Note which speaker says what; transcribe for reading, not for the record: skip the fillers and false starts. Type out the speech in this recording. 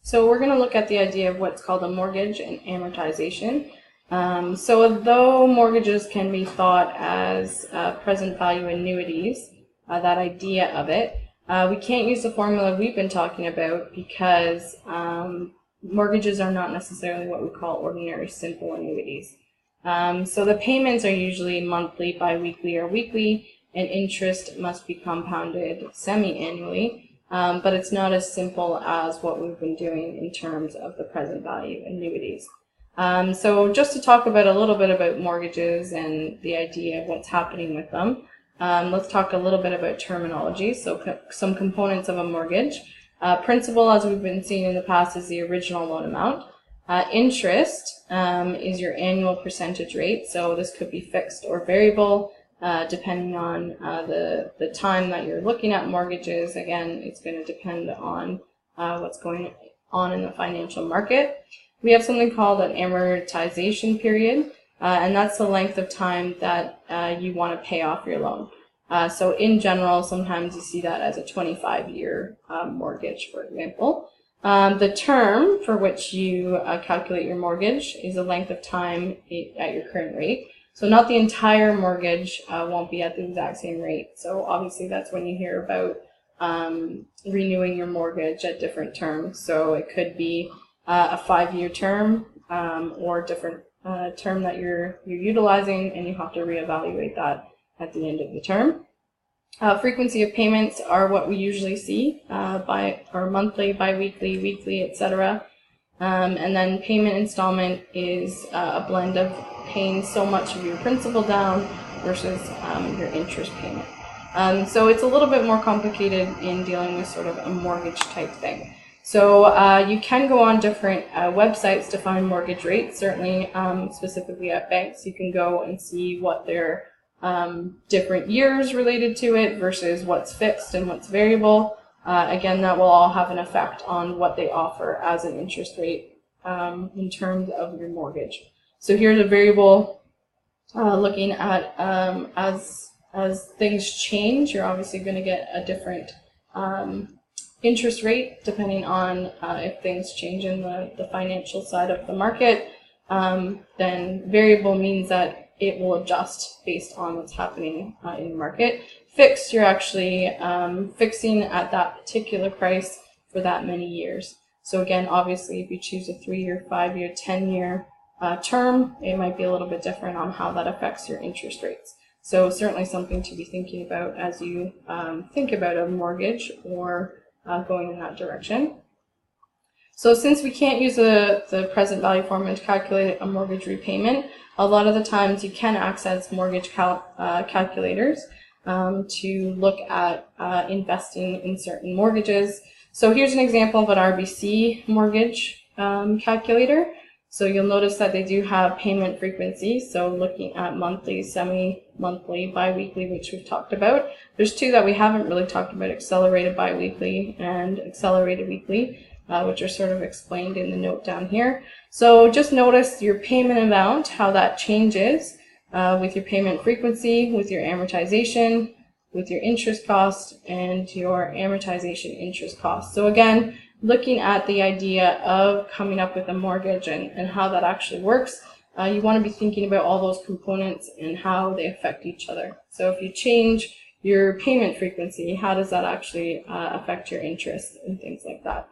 Speaker 1: So we're going to look at the idea of what's called a mortgage and amortization. So although mortgages can be thought as present value annuities, that idea of it, we can't use the formula we've been talking about because mortgages are not necessarily what we call ordinary simple annuities. So the payments are usually monthly, bi-weekly, or weekly, and interest must be compounded semi-annually. But it's not as simple as what we've been doing in terms of the present value annuities. So just to talk about a little bit about mortgages and the idea of what's happening with them, let's talk a little bit about terminology. So some components of a mortgage. Principal, as we've been seeing in the past, is the original loan amount. Interest is your annual percentage rate. So this could be fixed or variable. Depending on the time that you're looking at mortgages. Again, it's going to depend on what's going on in the financial market. We have something called an amortization period, and that's the length of time that you want to pay off your loan. So in general, sometimes you see that as a 25-year mortgage, for example. The term for which you calculate your mortgage is the length of time at your current rate. So not the entire mortgage won't be at the exact same rate. So obviously that's when you hear about renewing your mortgage at different terms. So it could be a 5-year term or a different term that you're utilizing, and you have to reevaluate that at the end of the term. Frequency of payments are what we usually see or monthly, bi-weekly, weekly, etc. And then payment installment is a blend of paying so much of your principal down versus your interest payment. So it's a little bit more complicated in dealing with sort of a mortgage type thing. So you can go on different websites to find mortgage rates. Certainly, specifically at banks, you can go and see what their different years related to it versus what's fixed and what's variable. Again, that will all have an effect on what they offer as an interest rate in terms of your mortgage. So here's a variable looking at as things change, you're obviously going to get a different interest rate depending on if things change in the financial side of the market. Then variable means that it will adjust based on what's happening in the market. Fixed, you're actually fixing at that particular price for that many years. So again, obviously, if you choose a 3-year, 5-year, 10-year term, it might be a little bit different on how that affects your interest rates. So certainly something to be thinking about as you think about a mortgage or going in that direction. So since we can't use the present value formula to calculate a mortgage repayment, a lot of the times you can access mortgage calculators to look at investing in certain mortgages. So here's an example of an Rbc mortgage calculator. So you'll notice that they do have payment frequency. So looking at monthly, semi-monthly, bi-weekly, which we've talked about. There's two that we haven't really talked about, accelerated bi-weekly and accelerated weekly, which are sort of explained in the note down here. So just notice your payment amount, how that changes with your payment frequency, with your amortization, with your interest cost, and your amortization interest cost. So again, looking at the idea of coming up with a mortgage and how that actually works, you want to be thinking about all those components and how they affect each other. So if you change your payment frequency, how does that actually affect your interest and things like that?